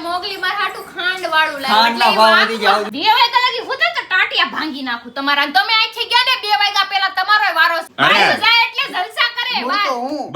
મોગલી માર હાટુ ખાંડ વાળું લાવ્યો એટલે 2 વાગ્યા લગી હોતે તો ટાટિયા ભાંગી નાખું તમારા. તમે આઈ ગયા ને 2 વાગ્યા પહેલા તમારો વારો જાય એટલે જલસા કરે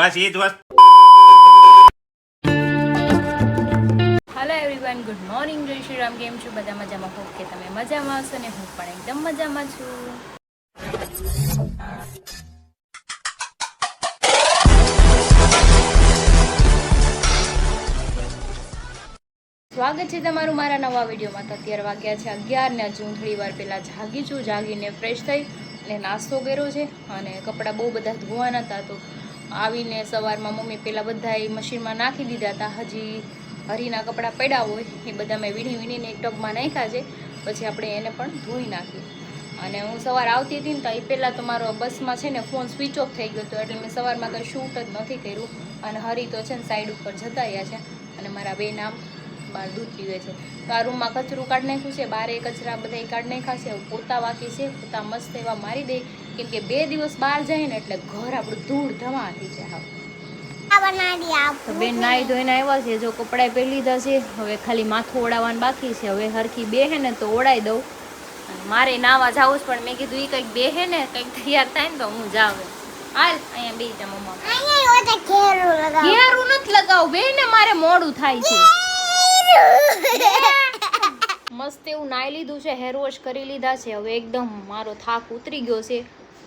બસ એ જ વસ્તુ. Hello everyone, good morning. જય શ્રી રામ. કેમ છો બધા? મજામાં? હોપ કે તમે મજામાં હશો ને હું પણ એકદમ મજામાં છું. સ્વાગત છે તમારું મારા નવા વિડીયોમાં. તો અત્યારે વાગ્યા છે 11 ને હજુ હું થોડી વાર પહેલાં જાગી છું. જાગીને ફ્રેશ થઈ અને નાસ્તો કર્યો છે અને કપડાં બહુ બધા ધોવાના હતા તો આવીને સવારમાં મમ્મી પહેલાં બધા મશીનમાં નાખી દીધા હતા. હજી હરીના કપડાં પડ્યા હોય એ બધા મેં વીણીને એક ટબમાં નાખ્યા છે. પછી આપણે એને પણ ધોઈ નાખી. અને હું સવાર આવતી હતી ને તો એ પહેલાં તો મારો બસમાં છે ને ફોન સ્વિચ ઓફ થઈ ગયો હતો એટલે મેં સવારમાં કંઈ શૂટ જ નથી કર્યું. અને હરી તો છે ને સાઈડ ઉપર જતા રહ્યા છે અને મારા બે નામ બહાર દૂધ પીવે છે. તો આ રૂમમાં કચરું કાઢી નાખ્યું છે, બારે કચરા બધા કાઢી નાખ્યા છે. પોતા બાકી છે, પોતા મસ્ત એવા મારી દે કેમ કે 2 દિવસ બહાર જાય ને એટલે ઘર આપણું ધૂળ ધમાતી છે. તો બેન નાઈ ધોઈને આવ્યા છે, જો કપડાં પહેરી લીધા છે, હવે ખાલી માથું ઓળાવવાનું બાકી છે. હવે હરખી બેહે ને તો ઓળાઈ દઉં. અને મારે નાવા જાવું જ પણ મેં કીધું એ કંઈક બેહે ને કંઈક તૈયાર થાય ને તો હું જાવ. હાલ અહીંયા બે જા મમ્મા. ઘેરું નથી લગાવું બેન ને મારે મોડું થાય છે. મસ્ત એવું નાઈ લીધું છે, હેર વોશ કરી લીધા છે. હવે એકદમ મારો થાક ઉતરી ગયો છે.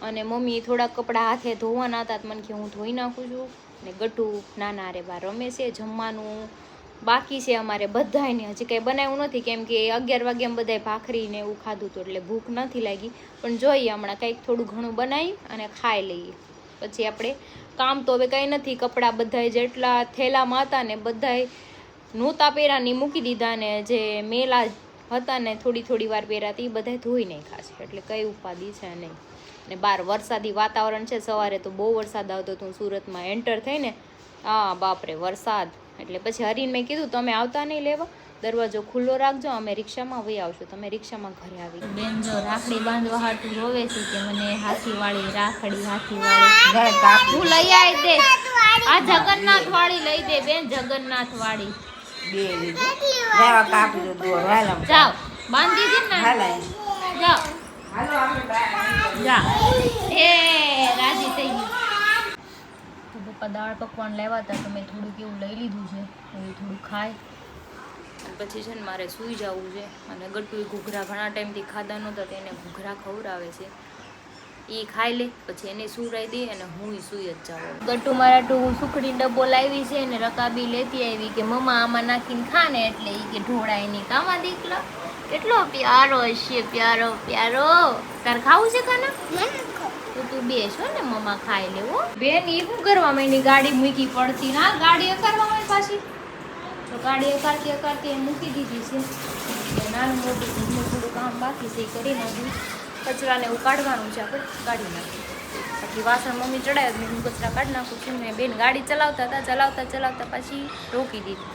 અને મમ્મી થોડા કપડાં હાથે ધોવાના હતા મને કે હું ધોઈ નાખું છું. ને ગટુ નાના રે બા રમે છે. જમવાનું બાકી છે અમારે બધાને, હજી કંઈ બનાવ્યું નથી કેમ કે 11 વાગ્યામાં બધાએ ભાખરી ને એવું ખાધું હતું એટલે ભૂખ નથી લાગી. પણ જોઈએ હમણાં કંઈક થોડું ઘણું બનાવી અને ખાઈ લઈએ પછી આપણે કામ તો હવે કંઈ નથી. કપડાં બધાએ જેટલા થેલામાં હતા ને બધાએ નહોતા પહેરાની મૂકી દીધા ને જે મેલા હતા ને થોડી વાર પહેરાતી એ બધા ધોઈ નાખ્યા છે એટલે કંઈ ઉપાધિ છે નહીં. ને બહાર વરસાદી વાતાવરણ છે. સવારે તો બહુ વરસાદ આવતો હતો. સુરતમાં એન્ટર થઈને હા બાપરે વરસાદ. એટલે પછી હરીને મેં કીધું તમે આવતા નહીં લેવા, દરવાજો ખુલ્લો રાખજો, અમે રિક્ષામાં વહી આવશું. તમે રિક્ષામાં ઘરે આવી. બેન જો રાખડી બાંધવા હાટું રોવે છે કે મને હાથી વાળી રાખડી, હાથી વાળી હું લઈ આવી દે. આ જગન્નાથ વાળી લઈ દે બેન, જગન્નાથ વાળી જાઓ બાંધી દે ને જાઓ. એ રાજી થઈ ગઈ. તો પપ્પા દાળ પકવાન લેવા હતા તો મેં થોડુંક એવું લઈ લીધું છે. હવે થોડું ખાય પછી છે ને મારે સૂઈ જવું છે. અને ગટ્ટુ ઘૂઘરા ઘણા ટાઈમથી ખાધા નહોતા તો એને ઘૂઘરા ખવડાવે છે. એ ખાઈ લે પછી એને સુરાઈ દે અને હું સુઈ જ જાઉં. ગટ્ટુ મારા ટુ સુખડી ડબ્બો લાવી છે ને રકાબી લેતી આવી કે મમ્મા આમાં નાખીને ખા ને એટલે એ કે ઢોળાય નહીં. કામાં દીકલો કેટલો પ્યારો હશે, પ્યારો પ્યારો. તાર ખાવું છે ખાના? તો તું બેસો ને મમ્મા ખાઈ લેવો. બેન એ શું કરવા એની ગાડી મૂકી પડતી ના ગાડી અકારવા હોય પાછી તો ગાડી અકારતી મૂકી દીધી છે. નાનું મોટું થોડું કામ બાકી છે એ કરી નાખ્યું. કચરાને એવું કાઢવાનું છે આપણે કાઢી નાખ્યું. પછી વાસણ મમ્મી ચડાવ્યા મેં હું કચરા કાઢી નાખું છું. મેં બેન ગાડી ચલાવતા હતા ચલાવતા પછી રોકી દીધી.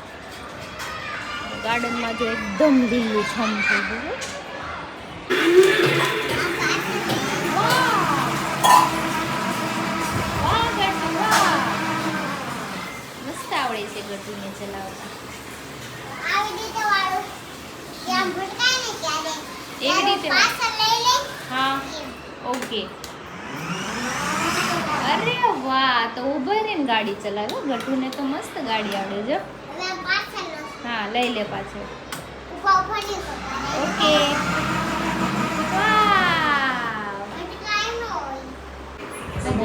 ગાર્ડનમાં જો એકદમ લીલું છમ થઈ ગયું. મસ્ત આવડે છે ગટુને ચલાવતા. એવી રીતે હા ઓકે. અરે વાહ, તો ઉભા રહીને ગાડી ચલાવો. ગટુને તો મસ્ત ગાડી આવડે છે. હા લઈ લે પાછળ. ઓકે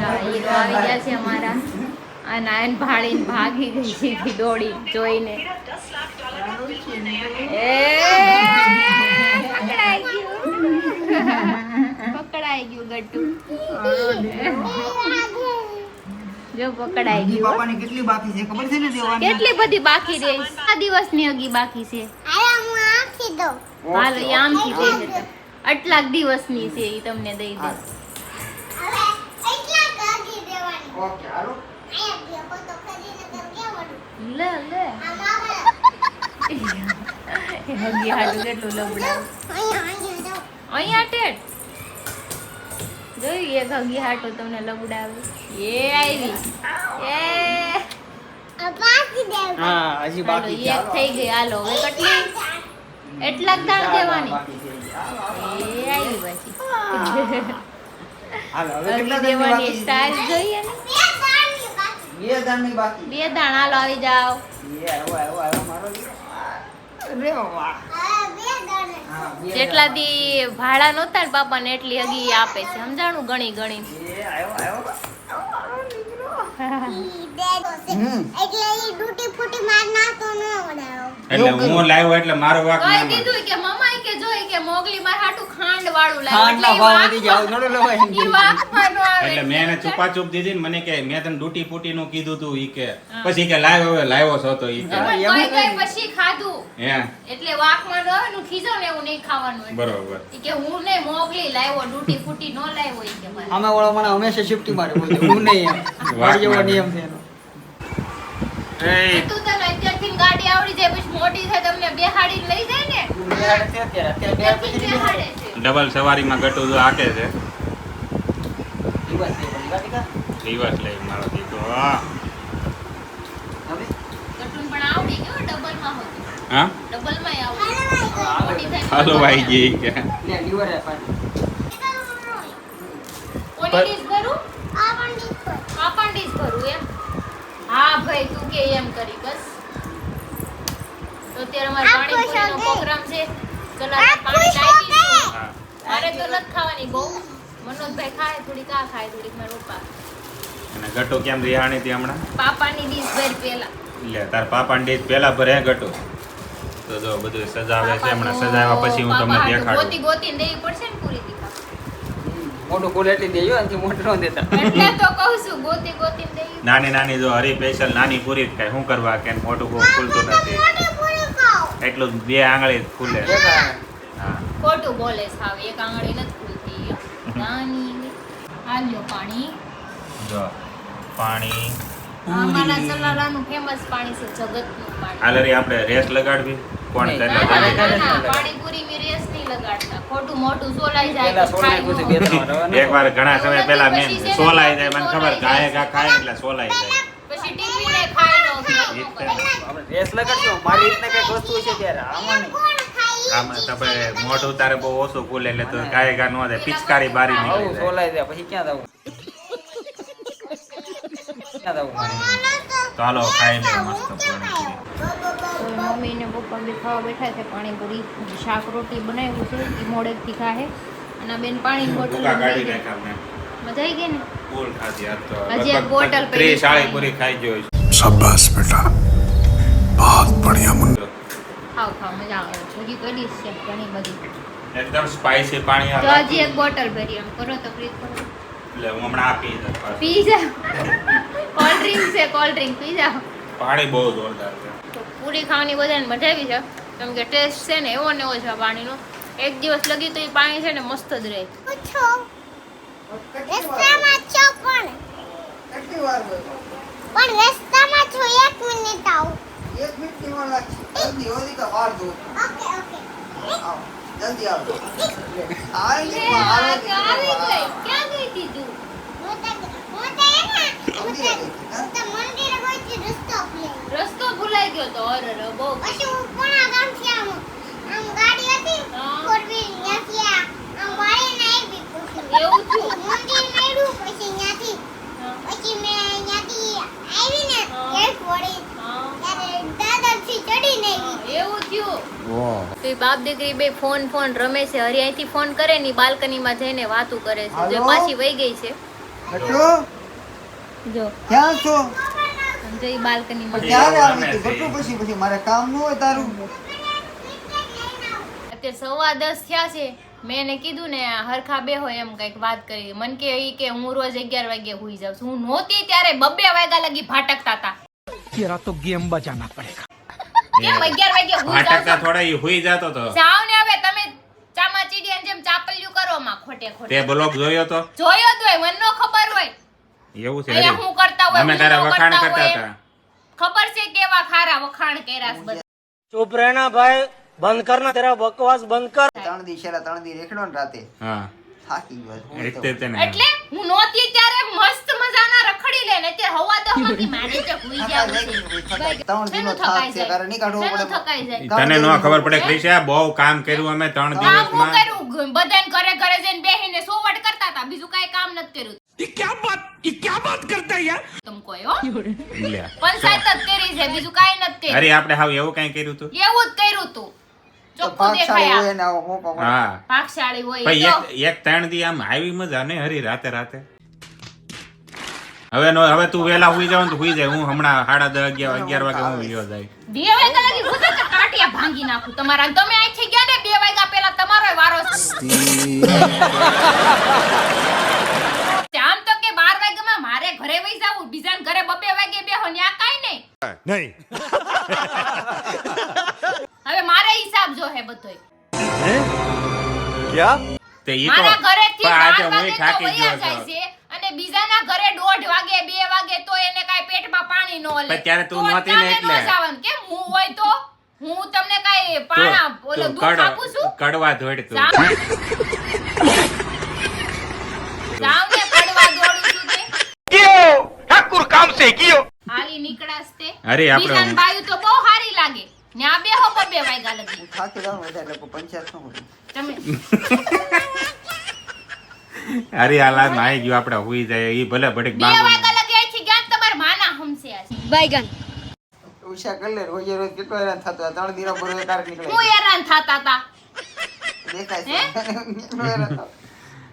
આવી ગયા છે અમારા. આ નાયન ભાળીને ભાગી ગઈ છે દોડી જોઈને. પકડાઈ ગયું ગટ્ટુ. જો પકડાઈ ગયું. પાપાની કેટલી બાકી છે ખબર છે ને દેવાની? કેટલી બધી બાકી રહી. આ દિવસની હગી બાકી છે. હાલો એ આમથી દે છે. આટલા દિવસની છે એ તમને દઈ દે. લે લે હગી હાડું કેટલું લબડાવું. અહીંયા ટેટ જોઈ એક હગી હાટો તમને લબડાવે. એ આવી એ હા હજી બાકી છે. એક થઈ ગઈ. હાલો હવે કેટલી એટલા જ દાણ દેવાની. બાકી છે. એ આવી પાછી હાલો હવે હજી કેટલા દાણની દેવાની બાકી છે? સ્ટાઇલ જોઈએ ને. 2 દાણની બાકી. 2 દાણ. હાલો આવી જાઓ. આવો મારો દીકરો. અરે વાહ. હા, 2 જેટલા દાણ. દી ભાડા નહોતા ને પાપાને એટલી હગી આપે છે સમજાણું ગણી ગણી. આવ્યો. એટલે હું લાવ્યો એટલે મારો વાક તોય ના કીધું કે મમ્માએ કે જોઈ કે મોગલી માર હાટુ ખાંડ વાળું ખાંડના ભાવ વધી જાવ થોડો લેવાય ઈ વાકમાં નો આવે. એટલે મેં એને ચૂપાચૂપ દીધી ને મને કે મેં તને ડૂટી ફૂટી નું કીધું તું ઈ કે પછી કે લાવ્યો હવે લાવ્યો છો તો ઈ કે પણ એમ તોય નહીં. પછી ખાધું હે એટલે વાકમાં નો આવે ને ખીજાવ ને એવું નહીં ખાવાનું એટલે. બરોબર ઈ કે હું ને મોગલી લાવ્યો ડૂટી ફૂટી નો લાવ્યો ઈ કે મારે. અમે વાળા મને હંમેશા શિફ્ટી મારે બોલજો હું નહીં એમ વાળ જેવો નિયમ છે એનો. એ તું તને અત્યારથી ગાડી આવડી જાય પછી મોટી થાય તમને બેહાડીને લઈ જાય ને તું બેહાડે છે અત્યારે બે અત્યારથી પછી બેહાડે છે. ડબલ સવારીમાં ગટુ તો આકે છે દિવસ છે બધી વાટિકા. દિવસ લઈ મારો દીકરો હા હવે ગટુન પણ આવડી ગયો ડબલમાં હતું. હા ડબલમાંય આવડી. મોટી થાય તો હાલો ભાઈ જી કે લે લીવર હે પાછી. કોની ડીશ ભરું? પાપણ ડીશ ભરું એમ? હા ભાઈ તું કે એમ કરી બસ. તો અત્યારે અમારે પાણીપુરીનો પ્રોગ્રામ છે. ચલો આપણે પાણી લાવી દઈશું. હા મારે તો નથી ખાવાની બહુ. મનોજભાઈ ખાય થોડીક આ ખાય થોડીક મારા પપ્પા. અને ગટુ કેમ રિહાણી હતી હમણાં પાપાની ડીશ ભર પેલા. લે તાર પાપાની ડીશ પેલા ભરે ગટુ તો જો બધું સજાવે છે હમણાં સજાવ્યા પછી હું તમને દેખાડું ગોતી ગોતીને દેવી પડશે ને પૂરી તીખા. મોટું ફૂલ એટલી દેજો એનાથી મોટું ન દેતા. એટલે તો કહું છું ગોતી ગોતીને દેવી. નાની નાની જો હરી સ્પેશિયલ નાની પૂરી જ ખાય શું કરવા કે મોટું બહુ ફૂલતું નથી એટલું જ 2 આંગળી જ ફૂલે હા ખોટું બોલે સાવ એક આંગળી નથી ખુલતી નાની. આલ્યો પાણી. જો પાણી આ મારા સલાલાનું ફેમસ પાણી છે જગતનું પાણી. હાલરી આપણે રેસ લગાડવી કોણ નહીં. તેના ના, ના, જલ્દી ના, ના, પાણીપુરી ની રેસ નહીં લગાડતા. ખોટું મોટું સોલાઈ જાય પેલા તો સોલાઈ ખાય પૂછી નો. બે ત્રણ વાર. એકવાર ઘણા સમય પહેલા મેં પછી છે ને સોલાઈ જાય મને ખબર સોલાઈ ગાય જાય. ગા ખાય એટલે સોલાઈ જાય પછી ટીવીને ખાય નો, ખાય નો કરે. આપણે રેસ લગાડજો મારી રીતના કઈક વસ્તુ હોય છે ત્યારે આમાં નહીં. આમાં તમે મોઢું તારે બહુ ઓછું ખુલે એટલે તો ગાય ગા ન થાય પિચકારી બારી આવું નીકળી જાય સોલાઈ જાય પછી ક્યાં જવું ક્યાં જવું મારે તો હાલો ખાઈ લે મસ્ત પાણીપુરી. તો મમ્મી ને પપ્પા બે ખાવા બેઠા છે પાણીપુરી. શાક રોટી બનાવ્યું છે ઈ મોડેકથી ખાહે. અને આ બેન પાણીની બોટલ ભૂકા લઈ કાઢી ગઈ. નાખ્યા મેં. મજા આવી ગઈ ને? ફૂલ ખાધી આજ તો હજી એક બોટલ લગભગ પડી 30-40 પૂરી ખાઈ ગયો છું. शाबाश बेटा बहुत बढ़िया मुन्ना ખાવ ખાવ મજા આવે છે. હજી કડીશ છે ઘણી બધી. એકદમ સ્પાઈસી પાણી તો આવે હજી એક બોટલ ભરી એમ કરો તો પ્લીઝ કરો. એટલે હું હમણાં આપી દઉં પાછું. પી જાઓ. કોલ્ડ ડ્રિંક છે કોલ્ડ ડ્રિંક પી જાઓ. પાણી બહુ જોરદાર છે તો પૂરી ખાવાની બધાને મજા આવી છે કેમ કે ટેસ્ટ છે ને એવો ને એવો છે આ પાણીનો. એક દિવસ લગી તો એ પાણી છે ને મસ્ત જ રહે. કેટલી વાર બોલ્યો? પણ રસ્તામાં છો 1 મિનિટ આવું. 1 મિનિટ ની વાર લાગશે જલ્દી હોદી કા વાર દો ઓકે ઓકે આવો જલ્દી આવજો આવી ગઈ. ક્યાં ગઈ હતી તું? હું તો મંદિર ગઈ રસ્તો ભૂલાઈ રસ્તો ભૂલાઈ ગયો તો અરે બહુ પછી હું કોના ગામથી આમ ગાડી હતી હા. 4 વ્હીલ ત્યાંથી આમ વાળીને આવી પછી એવું થયું? મંદિર મળ્યું પછી ત્યાંથી હા. પછી મેં ત્યાંથી આવીને હા. એક વળી હા. ત્યારે દાદાથી ચડીને આવી એવું થયું તો એ બાપ દીકરી બે ફોન રમે છે. હરી અહીંથી ફોન કરે ને બાલ્કનીમાં જઈને વાતું કરે છે. જો હાલો? પાછી વહી ગઈ છે. ગટુ જો ક્યાં છો જો ઈ બાલ્કનીમાં ક્યારે એવું આવી રમે તું છે. ગટુ પછી મારે કામ ન હોય તારું અત્યારે 9:15 થયા છે. મેં એને કીધું ને હરખા બે હોય એમ કઈક વાત કરી. મન કે ઈ કે હું રોજ 11 વાગે હુઈ જાઉં છું. હું નહોતી ત્યારે 2 વાગ્યા લગી ભાટકતા હતા. तेरा तो गेम बजाना पड़ेगा કેમ 11 વાગે હુઈ ભાટકતા જાવ થોડા ઈ હુઈ જાતો તો જાવ ને હવે તમે ચામાચીડિયાની જેમ ચાપલ્યું કરો માં ખોટે ખોટે. તે બ્લોગ જોયો તો જોયો તો હોય મને નો ખબર હોય. એવું છે અહીંયા હરી? હું કરતા હોય અમે હું તારા ન વખાણ કરતા કરતા હોય. હતા ખબર છે કેવા ખારા વખાણ કર્યા છે બધા. चुप रहना भाई बंद करना तेरा बकवास बंद कर 3 દી છેલ્લા 3 દી રેખડો ને રાતે હા થાકી ગયો હું તો. એટલે તેને એટલે હું નહોતી ત્યારે મસ્ત મજાના રખડી લઈ લે ને અત્યારે હવા તો હમાકી મારે તે ભૂઈ જાવ છે 3 દિનનો થાક છે કારણ નહીં કાઢવો પડે થકાઈ જાય તને ન ખબર પડે ક્રિશા બહુ કામ કર્યું અમે 3 કામ હું દિવસમાં કર્યું બધાને ઘરે ઘરે જઈને બેહીને સોવટ કરતા હતા બીજું કાઈ કામ નથી કર્યું ये क्या बात करता है यार તમ કોઈ હો લે. પંચાયત જ કરી છે બીજું કાઈ નથી કર્યું અરે આપણે હાવ એવું કઈ કર્યું તું એવું જ કર્યું તું તો ચોખ્ખું પાકશાળી દેખાય હોય ને આવો હોકો પડે. હા પાકશાળી હોય ભાઈ તો એક 3 દી આમ આવી મજા ને હરી રાતે હવે તું વેલા હુઈ જાવ ને તો હુઈ જાય હું હમણાં 10:30 11 વાગે હું વિયો જાય 2 વાગ્યા લગી હું તો કાટિયા ભાંગી નાખું તમારા અને તમે અહીંથી ગયા ને 2 વાગ્યા પહેલા તમારો વારો છે આમ તો કે 12 વાગ્યામાં મારે ઘરે વઈ જાવું બીજાને ઘરે 2 વાગે બેહો ન્યા કાઈ નહીં હવે મારે હિસાબ જો હે બધોય તે ઈ તો મારા ઘરેથી પણ આજે 12 હું વાગે તો થાકી વયા ગયો જાય છું. છે અને બીજાના ઘરે 1:30 વાગે 2 વાગે તો એને કાઈ પેટમાં પાણી ન લે પણ ત્યારે તું તો નહોતી ને અત્યારે ન એટલે. જવાનું. કેમ હું હોય તો હું તમને કાઈ પાણા ઓલો તું દૂધ આપું છું કડવા ધોડ તું જાવ ને કડવા દોડું છું તે ठाकुर काम से कियो હાલી નીકળાસ તે અરે આપણે- બીજાની બાયું તો બહુ સારી લાગે ન્યા બેહો 2 વાગ્યા લગી હું થાકી જાઉં ને એટલે પંચાયત ન હોય. તમે અરે આલા નાઈ ગયો આપણે હુઈ જાય ઈ ભલે બડીક 2 બાંગો વાગ્યા લગી અહીંથી ગયા ને તમારા માના હમસે આ ઉષા કરી લે રોજે રોજ કેટલો હેરાન થતો હોય. 3 દિનો બરોબર કાર નીકળે હું હેરાન થાતા તા દેખાય છે કેટલો હેરાન થતો.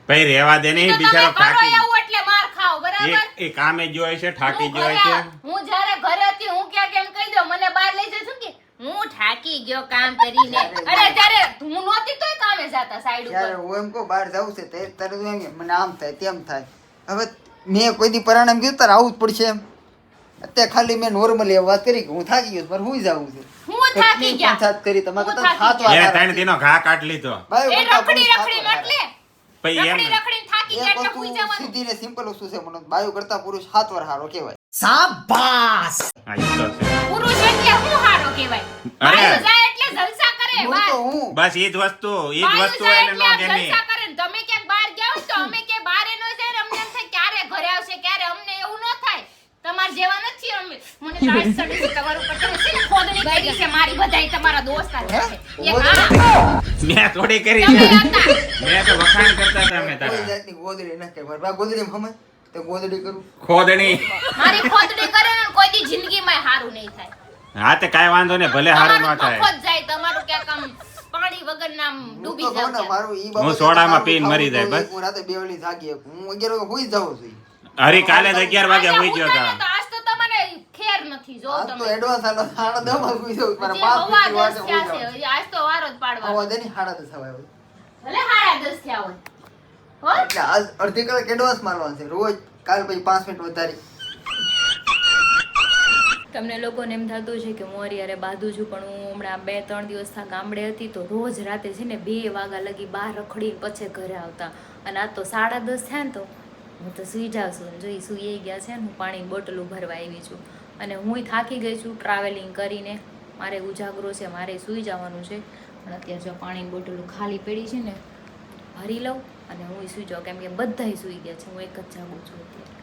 ભાઈ રેવા દે ને તો ઈ તમે બિચારો કરો થાકી એવું એટલે માર ખાઓ બરાબર એ કામે જ હોય છે થાકી હું જ હોય ઘરે- છે હું જ્યારે ઘરે હતી હું ક્યાં કેમ કહી દો મને બહાર લઈ જજો કે હું થાકી ગયો કામ કરીને અરે ત્યારે હું નહોતી તોય કામે જાતા સાઈડ યાર ઉપર હું એમ કહું બહાર જાવું છે તે તારે તું એમ કે મને આમ થાય તેમ થાય હવે મેં કોઈ દી પરાણામ કીધું તારે આવું જ પડશે એમ અત્યારે ખાલી મેં નોર્મલી વાત કરી કે હું થાકી ગયો છું, મારે હુઈ જાવું છે હું થાકી એટલી ગયા પંચાયત કરી તમારે હું કરતા થાકી સાત એને વાર 3 દિનો ઘા કાઢ લીધો ભાઈ, એ કરતા રખડી પુરુષ રખડી સાત વાર એટલે પછી એમ રખડી રખડીને થાકી ગયા એક એટલે વસ્તુ હુઈ જવાનું સીધી ને સિમ્પલ વસ્તુ છે મને બાયો કરતા પુરુષ 7 વાર હારો કહેવાય હા, ઈ તો છે. પુરુષ એટલે હું હારો કહેવાય અરે. બાયું જાય એટલે જલસા કરે હું બસ. તો હું બસ ઈ જ વસ્તુ બાયું જાય એને એટલે નો આમ ગમી જલસા કરે ને તમે ક્યાંક બહાર ગયા હોય તો અમે કે બહાર નો જાય ને અમને એમ થાય ક્યારે ઘરે આવશે ક્યારે અમને એવું ન થાય તમાર જેવા નથી અમે મને તો આજ સડી છે તમારું ઉપર તમે છે ને ખોદણી કરી છે મારી બધાય તમારા દોસ્તાર સાથે એક હા મેં થોડી કરી તમે છે. હતા મેં તો વખાણ કરતા હતા અમે કોઈ તારા જાતની ગોદડી ન કહેવાય બા ગોદડી હમે તો ગોદડી કરું ખોદણી મારી ખોદણી કરે ને કોઈ દી જિંદગીમાં હારું નહીં થાય હા તે કાઈ વાંધો ને ભલે હારું ન તમારું થાય મફત જાય તમારું ક્યાંક આમ પાણી વગર નામ હું ડૂબી તો કહું ને જાવ મારું ઈ હું બાબતે સોડામાં મારું પીને મરી જાય, ખાવું બસ. હું રાતે 2 વાગે જાગી શકું. હું 11 વાગે હુઈ જાઉં છું હરી કાલે જ 11 વાગે હુઈ ગયો તો તા આજ તો તમને ખેર નથી જો આજ તો તમે એડવાન્સ આલો 10:30 માં હુઈ જાઉં મારા હજી 5 હવા મિનિટ 10 થયા છે હજી આજ તો વારો જ પાડવાનો આવા દે ની 10:30 થવાય હવે. ભલે 10:30 થયા હોય હો એટલે આજ અડધી કલાક એડવાન્સ મારવાનું છે રોજ કાલ પછી 5 મિનિટ વધારી તમને લોકોને એમ થતું છે કે હું અરે બાંધું છું પણ હું હમણાં 2-3 દિવસ થા ગામડે હતી તો રોજ રાતે છે ને 2 વાગ્યા લગી બહાર રખડીને પછી ઘરે આવતા અને આ તો 10:30 થયા ને તો હું તો સૂઈ જાઉં છું જોઈ સૂઈ ગયા છે ને હું પાણીની બોટલો ભરવા આવી છું અને હુંય થાકી ગઈ છું ટ્રાવેલિંગ કરીને મારે ઉજાગરો છે મારે સૂઈ જવાનું છે પણ અત્યારે જો પાણીની બોટલો ખાલી પડી છે ને ભરી લઉં અને હું સૂઈ જાઉં કેમ કે બધાય સૂઈ ગયા છે હું એક જ જાગું છું અત્યારે